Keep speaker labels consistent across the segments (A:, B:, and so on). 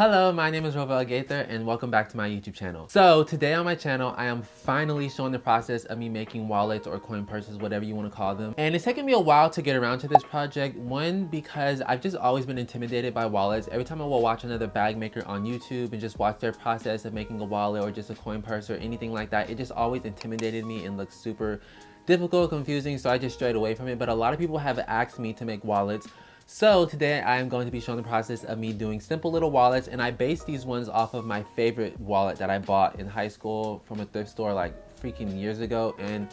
A: Hello, my name is Rovell Gaither and welcome back to my YouTube channel. So today on my channel, I am finally showing the process of me making wallets or coin purses, whatever you want to call them. And it's taken me a while to get around to this project. One, because I've just always been intimidated by wallets. Every time I will watch another bag maker on YouTube and just watch their process of making a wallet or just a coin purse or anything like that, it just always intimidated me and looks super difficult, confusing, so I just strayed away from it. But a lot of people have asked me to make wallets. So today I am going to be showing the process of me doing simple little wallets, and I based these ones off of my favorite wallet that I bought in high school from a thrift store like freaking years ago. And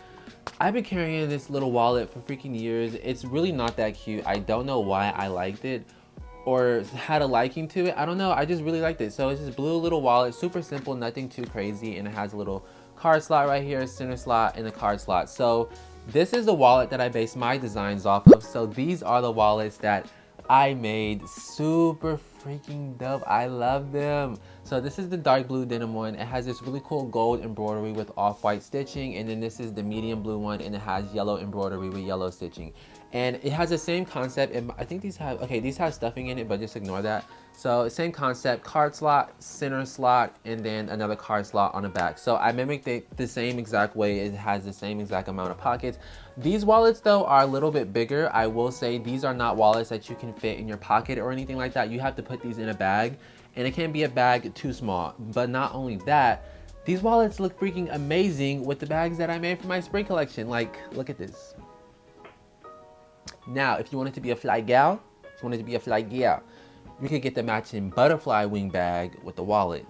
A: I've been carrying this little wallet for freaking years. It's really not that cute. I don't know why I liked it or had a liking to it. I don't know, I just really liked it. So it's this blue little wallet, super simple, nothing too crazy, and it has a little card slot right here, center slot, and a card slot. So this is the wallet that I based my designs off of. So these are the wallets that I made. Super freaking dope. I love them. So this is the dark blue denim one. It has this really cool gold embroidery with off-white stitching. And then this is the medium blue one, and it has yellow embroidery with yellow stitching. And it has the same concept. And I think these have, okay, these have stuffing in it, but just ignore that. So same concept, card slot, center slot, and then another card slot on the back. So I mimicked it the same exact way. It has the same exact amount of pockets. These wallets though are a little bit bigger. I will say these are not wallets that you can fit in your pocket or anything like that. You have to put these in a bag, and it can't be a bag too small. But not only that, these wallets look freaking amazing with the bags that I made for my spring collection. Like, look at this. Now, if you want it to be a fly gal, you could get the matching butterfly wing bag with the wallet.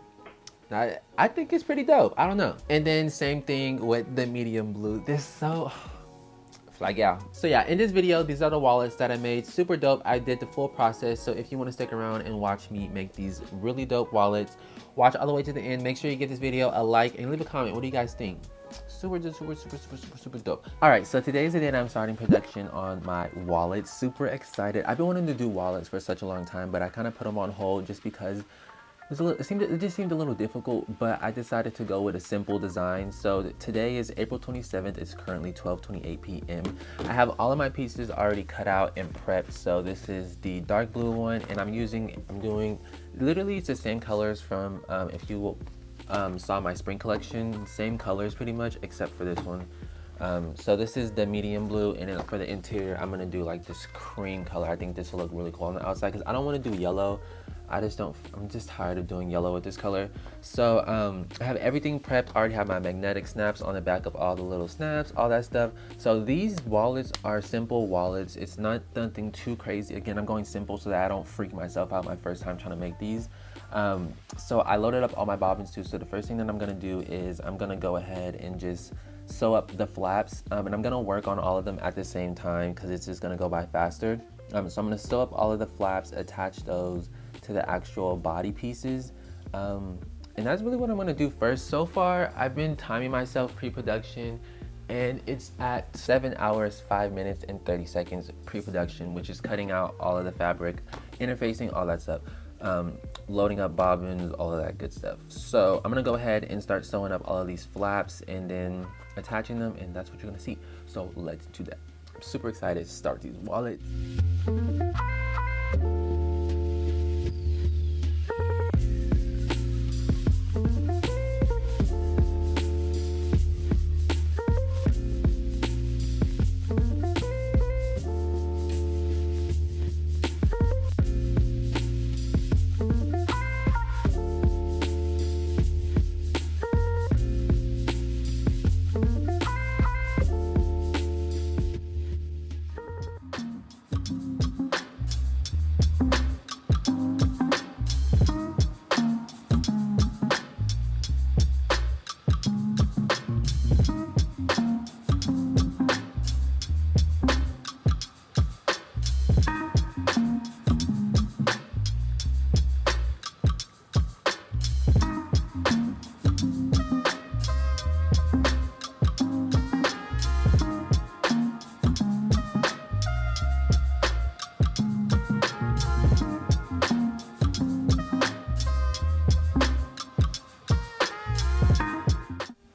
A: Now, I think it's pretty dope. I don't know. And then same thing with the medium blue. This so fly gal. So yeah, in this video, these are the wallets that I made. Super dope. I did the full process. So if you want to stick around and watch me make these really dope wallets, watch all the way to the end. Make sure you give this video a like and leave a comment. What do you guys think? Super dope. All right, so today's the day that I'm starting production on my wallet. Super excited. I've been wanting to do wallets for such a long time, but I kind of put them on hold just because it just seemed a little difficult, but I decided to go with a simple design. So today is April 27th. It's currently 12:28 p.m. I have all of my pieces already cut out and prepped. So this is the dark blue one, and I'm doing literally it's the same colors from if you will saw my spring collection, same colors pretty much except for this one. So this is the medium blue, and then for the interior I'm gonna do like this cream color. I think this will look really cool on the outside because I don't want to do yellow. I'm just tired of doing yellow with this color. So I have everything prepped. I already have my magnetic snaps on the back of all the little snaps, all that stuff. So these wallets are simple wallets. It's not nothing too crazy. Again, I'm going simple so that I don't freak myself out my first time trying to make these. So I loaded up all my bobbins too. So the first thing that I'm gonna do is I'm gonna go ahead and just sew up the flaps, and I'm gonna work on all of them at the same time because it's just gonna go by faster. So I'm gonna sew up all of the flaps, attach those to the actual body pieces, and that's really what I'm gonna do first. So far I've been timing myself pre-production, and it's at 7 hours 5 minutes and 30 seconds pre-production, which is cutting out all of the fabric, interfacing, all that stuff, loading up bobbins, all of that good stuff. So I'm gonna go ahead and start sewing up all of these flaps and then attaching them, and that's what you're gonna see. So let's do that. I'm super excited to start these wallets.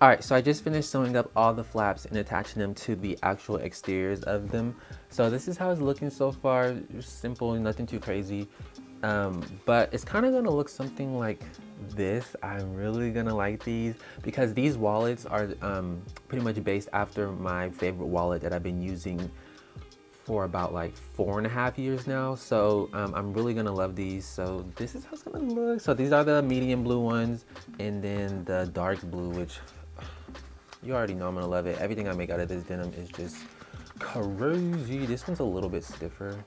A: All right, so I just finished sewing up all the flaps and attaching them to the actual exteriors of them. So this is how it's looking so far. Simple, nothing too crazy. But it's kind of gonna look something like this. I'm really gonna like these because these wallets are pretty much based after my favorite wallet that I've been using for about like 4.5 years now. So I'm really gonna love these. So this is how it's gonna look. So these are the medium blue ones, and then the dark blue, which you already know I'm gonna love it. Everything I make out of this denim is just crazy. This one's a little bit stiffer.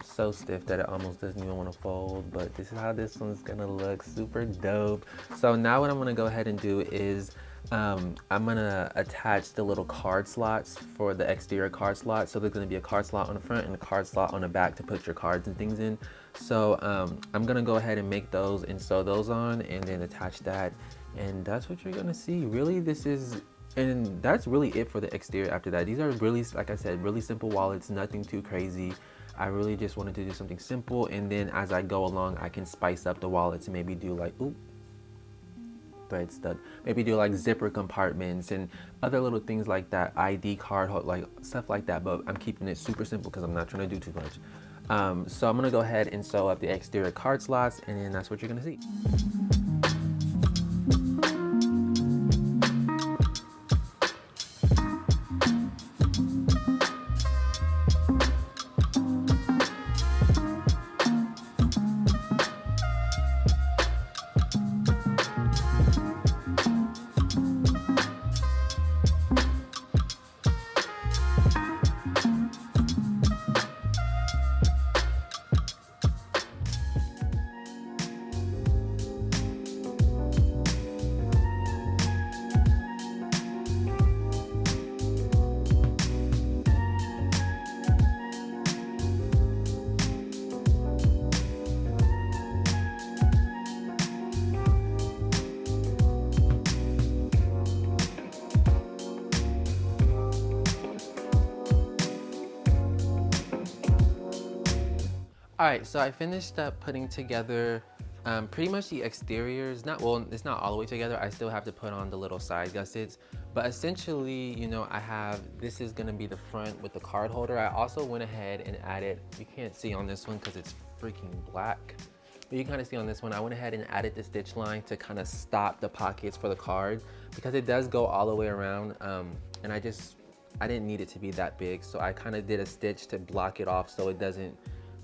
A: So stiff that it almost doesn't even want to fold, but this is how this one's gonna look. Super dope. So now what I'm gonna go ahead and do is I'm gonna attach the little card slots for the exterior card slot. So there's gonna be a card slot on the front and a card slot on the back to put your cards and things in. So I'm gonna go ahead and make those and sew those on and then attach that, and that's what you're gonna see. Really, this is, and that's really it for the exterior after that. These are really, like I said, really simple wallets, nothing too crazy. I really just wanted to do something simple, and then as I go along, I can spice up the wallet to maybe do like, oop, thread stud, maybe do like zipper compartments and other little things like that, ID card, like stuff like that, but I'm keeping it super simple because I'm not trying to do too much. So I'm gonna go ahead and sew up the exterior card slots, and then that's what you're gonna see. All right, so I finished up putting together pretty much the exteriors. Well, it's not all the way together. I still have to put on the little side gussets, but essentially, you know, this is gonna be the front with the card holder. I also went ahead and added, you can't see on this one because it's freaking black, but you can kind of see on this one, I went ahead and added the stitch line to kind of stop the pockets for the card because it does go all the way around, and I didn't need it to be that big, so I kind of did a stitch to block it off so it doesn't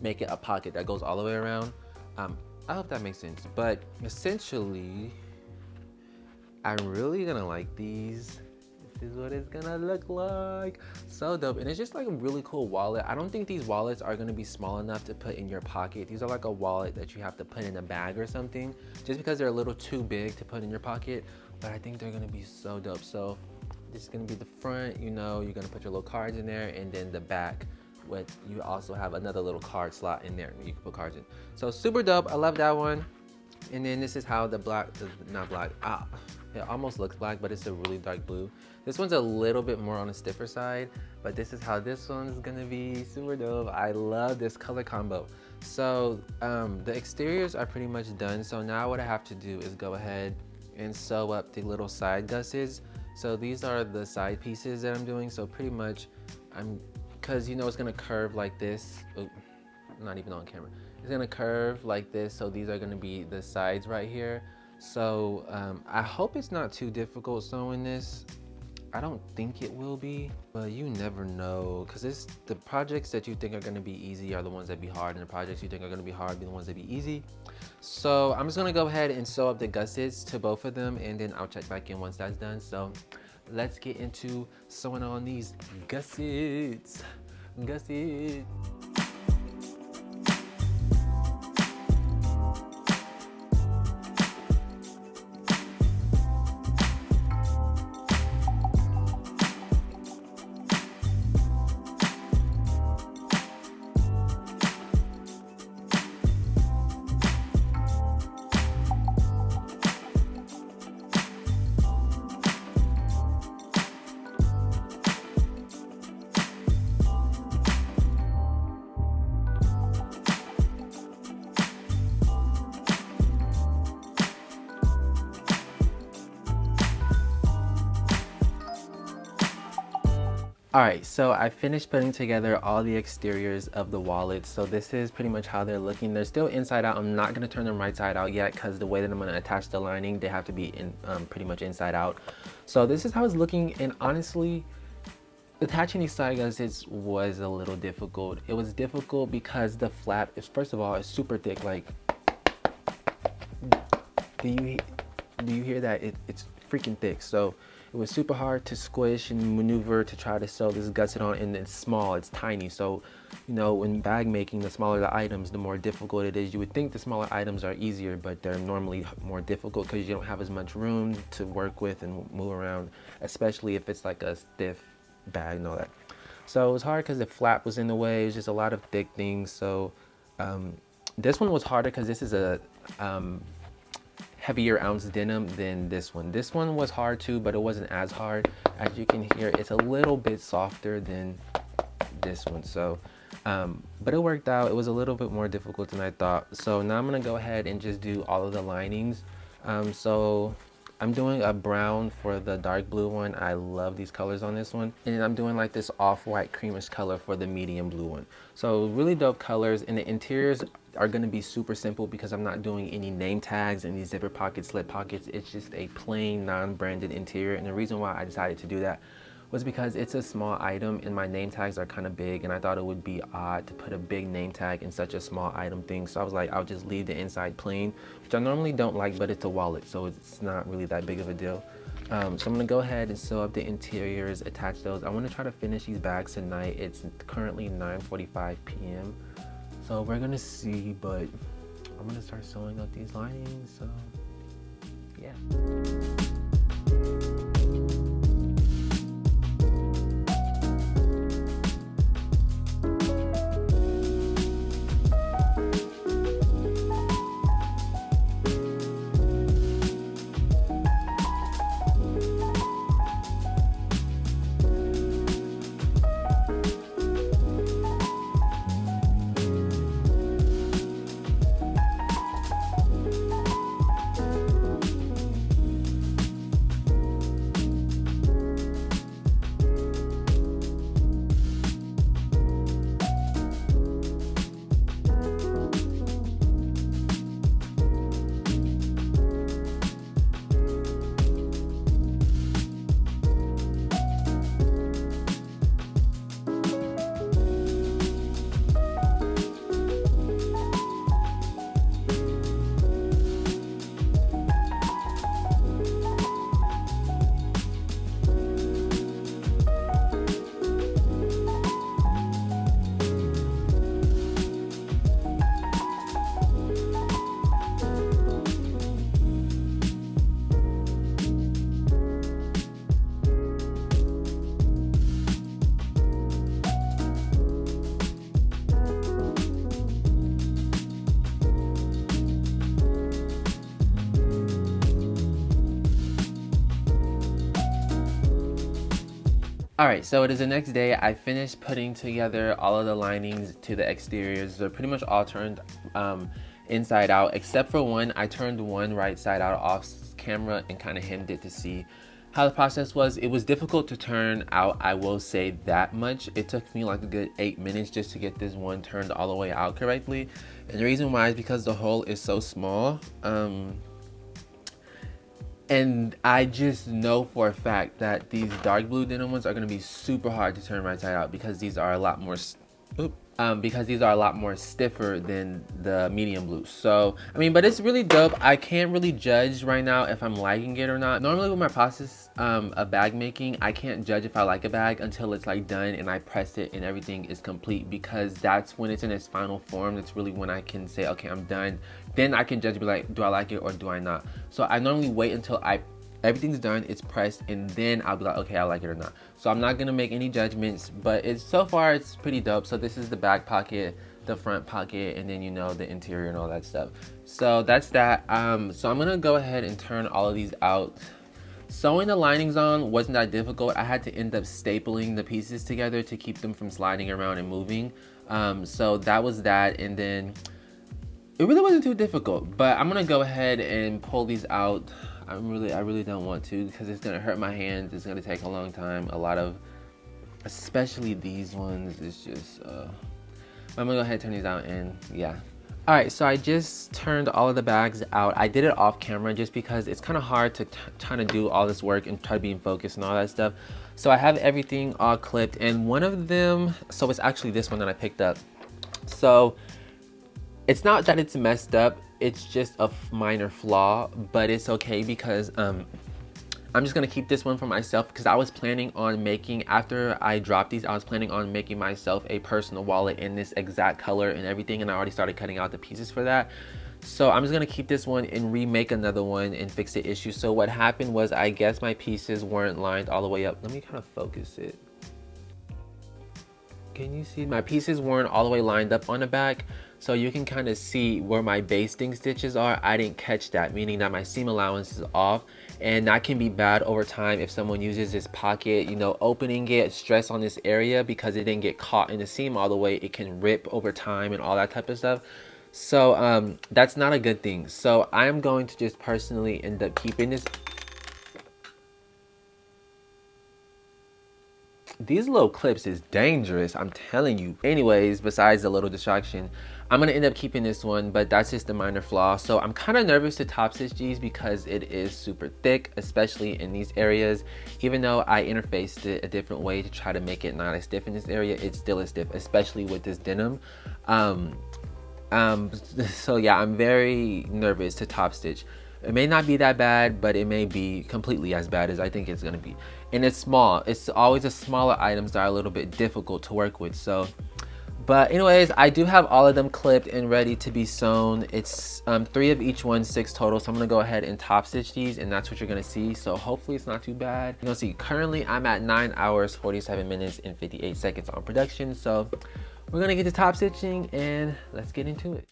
A: make it a pocket that goes all the way around. I hope that makes sense, but essentially I'm really gonna like these. This is what it's gonna look like. So dope. And it's just like a really cool wallet. I don't think these wallets are gonna be small enough to put in your pocket. These are like a wallet that you have to put in a bag or something, just because they're a little too big to put in your pocket, but I think they're gonna be so dope. So this is gonna be the front, you know, you're gonna put your little cards in there, and then the back, you also have another little card slot in there where you can put cards in. So super dope, I love that one. And then this is how the black, not black, it almost looks black, but it's a really dark blue. This one's a little bit more on the stiffer side, but this is how this one's gonna be. Super dope. I love this color combo. So the exteriors are pretty much done. So now what I have to do is go ahead and sew up the little side gussets. So these are the side pieces that I'm doing. So pretty much because you know it's gonna curve like this. Oop, not even on camera. It's gonna curve like this, so these are gonna be the sides right here. So I hope it's not too difficult sewing this. I don't think it will be, but you never know, because the projects that you think are gonna be easy are the ones that be hard, and the projects you think are gonna be hard be the ones that be easy. So I'm just gonna go ahead and sew up the gussets to both of them, and then I'll check back in once that's done. So let's get into sewing on these gussets. Alright, so I finished putting together all the exteriors of the wallets. So this is pretty much how they're looking. They're still inside out. I'm not going to turn them right side out yet because the way that I'm going to attach the lining, they have to be in pretty much inside out. So this is how it's looking, and honestly, attaching these side gussets was a little difficult. It was difficult because the flap is, first of all, it's super thick. Like, do you hear that? It's freaking thick. So it was super hard to squish and maneuver to try to sew this gusset on, and it's small, it's tiny. So, you know, when bag making, the smaller the items, the more difficult it is. You would think the smaller items are easier, but they're normally more difficult because you don't have as much room to work with and move around, especially if it's like a stiff bag and all that. So it was hard because the flap was in the way. It was just a lot of thick things. So this one was harder because this is a heavier ounce denim than this one. This one was hard too, but it wasn't as hard. As you can hear, it's a little bit softer than this one. So but it worked out. It was a little bit more difficult than I thought. So now I'm gonna go ahead and just do all of the linings. So I'm doing a brown for the dark blue one. I love these colors on this one. And then I'm doing like this off-white creamish color for the medium blue one. So really dope colors, and the interiors are gonna be super simple because I'm not doing any name tags and these zipper pockets, slip pockets. It's just a plain non-branded interior. And the reason why I decided to do that was because it's a small item and my name tags are kind of big, and I thought it would be odd to put a big name tag in such a small item thing. So I was like, I'll just leave the inside plain, which I normally don't like, but it's a wallet, so it's not really that big of a deal. So I'm gonna go ahead and sew up the interiors, attach those. I wanna try to finish these bags tonight. It's currently 9:45 p.m. So we're gonna see, but I'm gonna start sewing up these linings, so yeah. Alright, so it is the next day. I finished putting together all of the linings to the exteriors. They're pretty much all turned inside out, except for one. I turned one right side out off camera and kind of hemmed it to see how the process was. It was difficult to turn out, I will say that much. It took me like a good 8 minutes just to get this one turned all the way out correctly. And the reason why is because the hole is so small. And I just know for a fact that these dark blue denim ones are going to be super hard to turn right side out because these are a lot more stiffer than the medium blue. So I mean, but it's really dope. I can't really judge right now if I'm liking it or not. Normally with my process of bag making, I can't judge if I like a bag until it's like done and I press it and everything is complete, because that's when it's in its final form. That's really when I can say, okay, I'm done. Then I can judge, be like, do I like it or do I not? So I normally wait until everything's done, it's pressed, and then I'll be like, okay, I like it or not. So I'm not gonna make any judgments, but so far it's pretty dope. So this is the back pocket, the front pocket, and then, you know, the interior and all that stuff. So that's that. So I'm gonna go ahead and turn all of these out. Sewing the linings on wasn't that difficult. I had to end up stapling the pieces together to keep them from sliding around and moving. So that was that, and then it really wasn't too difficult. But I'm gonna go ahead and pull these out. I really don't want to because it's gonna hurt my hands. It's gonna take a long time, a lot of especially these ones. It's just I'm gonna go ahead and turn these out, and yeah. All right, so I just turned all of the bags out. I did it off camera just because it's kind of hard to try to do all this work and try to be in focus and all that stuff. So I have everything all clipped, and one of them, so it's actually this one that I picked up. So it's not that it's messed up, it's just a minor flaw, but it's okay because I'm just gonna keep this one for myself because I was planning on making, after I dropped these, I was planning on making myself a personal wallet in this exact color and everything, and I already started cutting out the pieces for that. So I'm just gonna keep this one and remake another one and fix the issue. So what happened was, I guess my pieces weren't lined all the way up. Let me kind of focus it. Can you see? My pieces weren't all the way lined up on the back. So you can kind of see where my basting stitches are. I didn't catch that, meaning that my seam allowance is off, and that can be bad over time if someone uses this pocket, you know, opening it, stress on this area because it didn't get caught in the seam all the way. It can rip over time and all that type of stuff. So that's not a good thing. So I'm going to just personally end up keeping this. These little clips is dangerous, I'm telling you. Anyways, besides the little distraction, I'm gonna end up keeping this one, but that's just a minor flaw. So I'm kind of nervous to top stitch these because it is super thick, especially in these areas. Even though I interfaced it a different way to try to make it not as stiff in this area, it still is stiff, especially with this denim. So yeah, I'm very nervous to top stitch. It may not be that bad, but it may be completely as bad as I think it's gonna be. And it's small. It's always the smaller items that are a little bit difficult to work with. So, but anyways, I do have all of them clipped and ready to be sewn. It's 3 of each one, 6 total. So I'm gonna go ahead and top stitch these, and that's what you're gonna see. So hopefully it's not too bad. You're gonna see currently I'm at 9 hours, 47 minutes, and 58 seconds on production. So we're gonna get to top stitching and let's get into it.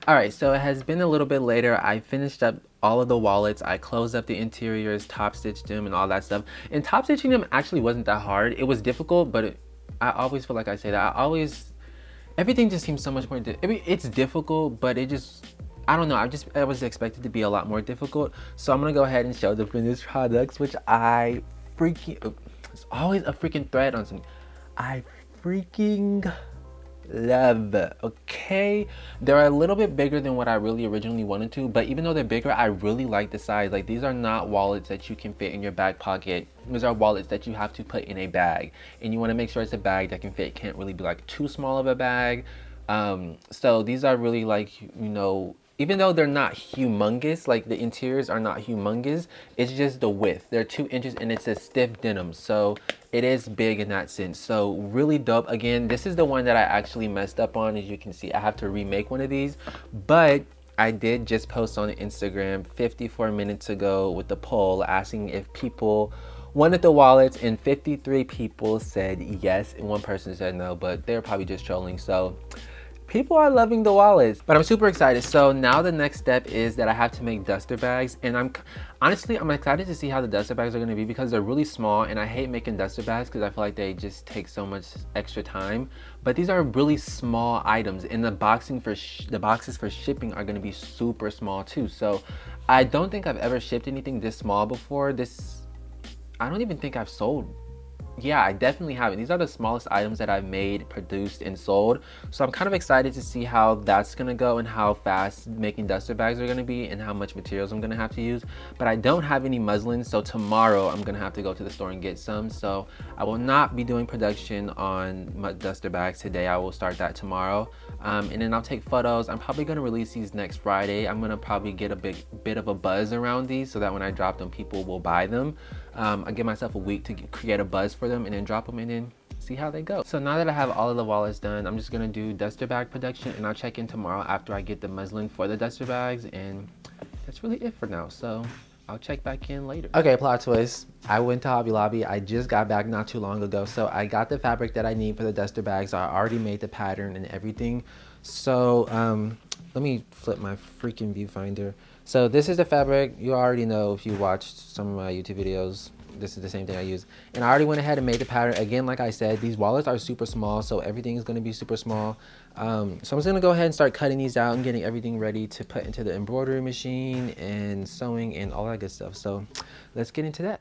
A: All right, so it has been a little bit later. I finished up all of the wallets. I closed up the interiors, top stitched them and all that stuff. And top stitching them actually wasn't that hard. It was difficult, but I always feel like I say that. Everything just seems so much more, I mean, it's difficult, but it just, I don't know. I was expected to be a lot more difficult. So I'm gonna go ahead and show the finished products, which I freaking, it's always a freaking thread on something. I freaking love. Okay, they're a little bit bigger than what I really originally wanted to, but even though they're bigger, I really like the size. Like, these are not wallets that you can fit in your back pocket. These are wallets that you have to put in a bag, and you want to make sure it's a bag that can fit. It can't really be like too small of a bag. So these are really, like, you know, even though they're not humongous, like the interiors are not humongous, it's just the width. They're 2 inches and it's a stiff denim, so it is big in that sense. So really dope. Again, this is the one that I actually messed up on. As you can see, I have to remake one of these, but I did just post on Instagram 54 minutes ago with the poll asking if people wanted the wallets, and 53 people said yes and 1 person said no, but they're probably just trolling. So people are loving the wallets, but I'm super excited. So now the next step is that I have to make duster bags, and I'm excited to see how the duster bags are going to be because they're really small, and I hate making duster bags because I feel like they just take so much extra time. But these are really small items, and the boxes for shipping are going to be super small too. So I don't think I've ever shipped anything this small before. I don't even think I've sold yeah, I definitely have it. These are the smallest items that I've made, produced, and sold. So I'm kind of excited to see how that's gonna go and how fast making duster bags are gonna be and how much materials I'm gonna have to use. But I don't have any muslin, so tomorrow I'm gonna have to go to the store and get some. So I will not be doing production on my duster bags today. I will start that tomorrow. And then I'll take photos. I'm probably gonna release these next Friday. I'm gonna probably get a bit of a buzz around these so that when I drop them, people will buy them. I give myself a week to create a buzz for them and then drop them and then see how they go. So now that I have all of the wallets done, I'm just gonna do duster bag production, and I'll check in tomorrow after I get the muslin for the duster bags, and that's really it for now. So I'll check back in later. Okay, plot twist. I went to Hobby Lobby. I just got back not too long ago. So I got the fabric that I need for the duster bags. I already made the pattern and everything. So let me flip my freaking viewfinder. So this is the fabric. You already know if you watched some of my YouTube videos, this is the same thing I use. And I already went ahead and made the pattern. Again, like I said, these wallets are super small, so everything is gonna be super small. So I'm just gonna go ahead and start cutting these out and getting everything ready to put into the embroidery machine and sewing and all that good stuff. So let's get into that.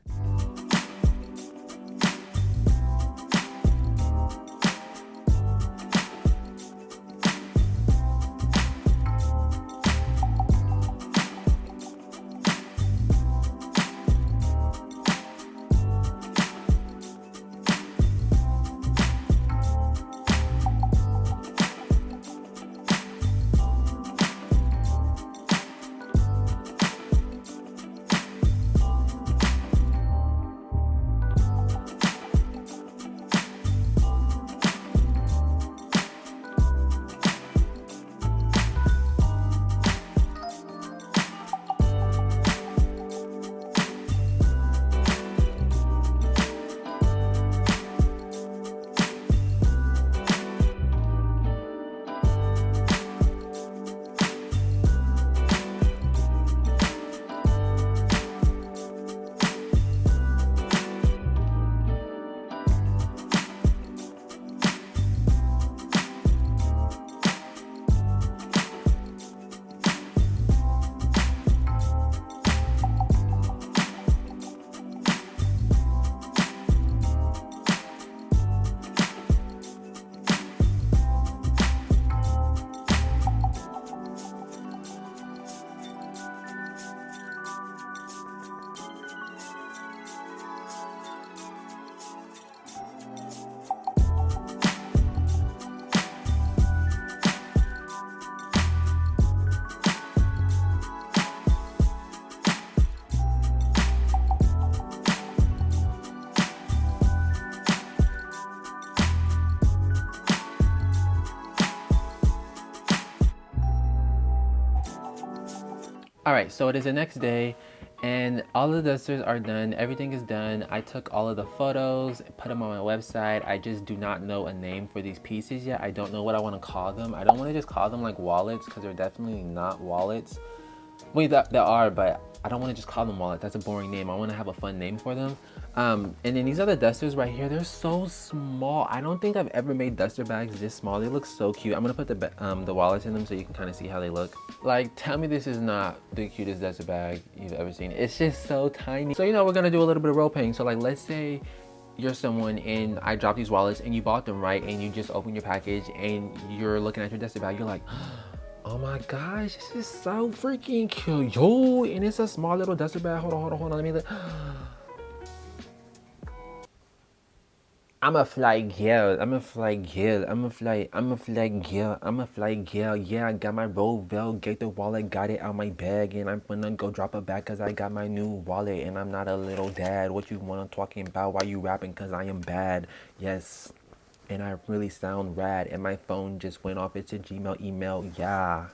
A: All right, so it is the next day and all the dusters are done. Everything is done. I took all of the photos, put them on my website. I just do not know a name for these pieces yet. I don't know what I want to call them. I don't want to just call them like wallets because they're definitely not wallets. Well, they are, but I don't want to just call them wallets. That's a boring name. I want to have a fun name for them. And then these are the dusters right here. They're so small. I don't think I've ever made duster bags this small. They look so cute. I'm gonna put the wallets in them so you can kind of see how they look. Like, tell me this is not the cutest duster bag you've ever seen. It's just so tiny. So, you know, we're gonna do a little bit of role playing. So like, let's say you're someone and I drop these wallets and you bought them, right? And you just open your package and you're looking at your duster bag. You're like, oh my gosh, this is so freaking cute. Yo, and it's a small little duster bag. Hold on. Let me look. I'm a fly girl. I'm a fly girl. Yeah, I got my Rovell Gaither wallet, got it out my bag, and I'm gonna go drop it back cause I got my new wallet, and I'm not a little dad. What you wanna talking about? Why you rapping? Cause I am bad. Yes. And I really sound rad, and my phone just went off. It's a Gmail email. Yeah.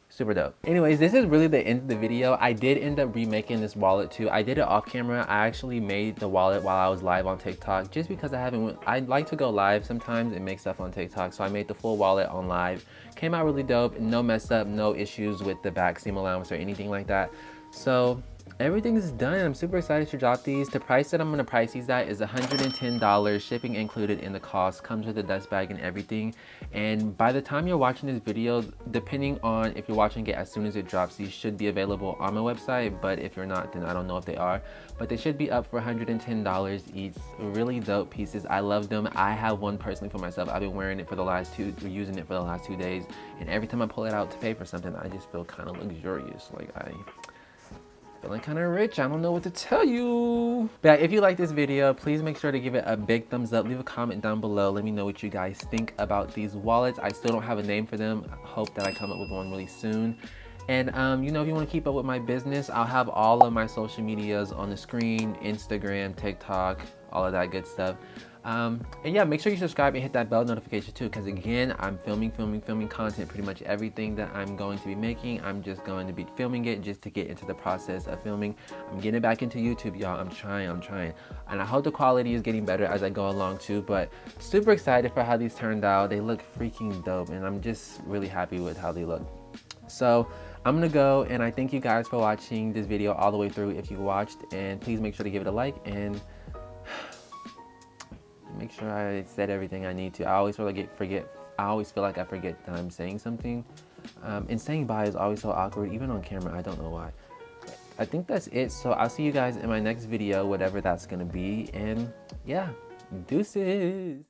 A: Super dope. Anyways, this is really the end of the video. I did end up remaking this wallet too. I did it off camera. I actually made the wallet while I was live on TikTok just because I like to go live sometimes and make stuff on TikTok. So I made the full wallet on live. Came out really dope. No mess up, no issues with the back seam allowance or anything like that. So everything's done. I'm super excited to drop these. The price that I'm gonna price these at is $110, shipping included in the cost, comes with a dust bag and everything. And by the time you're watching this video, depending on if you're watching it as soon as it drops, these should be available on my website, but if you're not, then I don't know if they are, but they should be up for $110 each. Really dope pieces. I love them. I have one personally for myself. I've been wearing it for the last using it for the last 2 days, and every time I pull it out to pay for something, I just feel kind of luxurious. Like, feeling kind of rich. I don't know what to tell you. But if you like this video, please make sure to give it a big thumbs up. Leave a comment down below. Let me know what you guys think about these wallets. I still don't have a name for them. I hope that I come up with one really soon. And you know, if you want to keep up with my business, I'll have all of my social medias on the screen: Instagram, TikTok, all of that good stuff. And yeah, make sure you subscribe and hit that bell notification too, because again, I'm filming content. Pretty much everything that I'm going to be making, I'm just going to be filming it just to get into the process of filming. I'm getting back into YouTube, y'all. I'm trying. And I hope the quality is getting better as I go along too, but super excited for how these turned out. They look freaking dope, and I'm just really happy with how they look. So I'm gonna go, and I thank you guys for watching this video all the way through if you watched, and please make sure to give it a like and make sure I said everything I need to. I always feel like I forget that I'm saying something. And saying bye is always so awkward, even on camera. I don't know why. But I think that's it. So I'll see you guys in my next video, whatever that's gonna be. And yeah, deuces.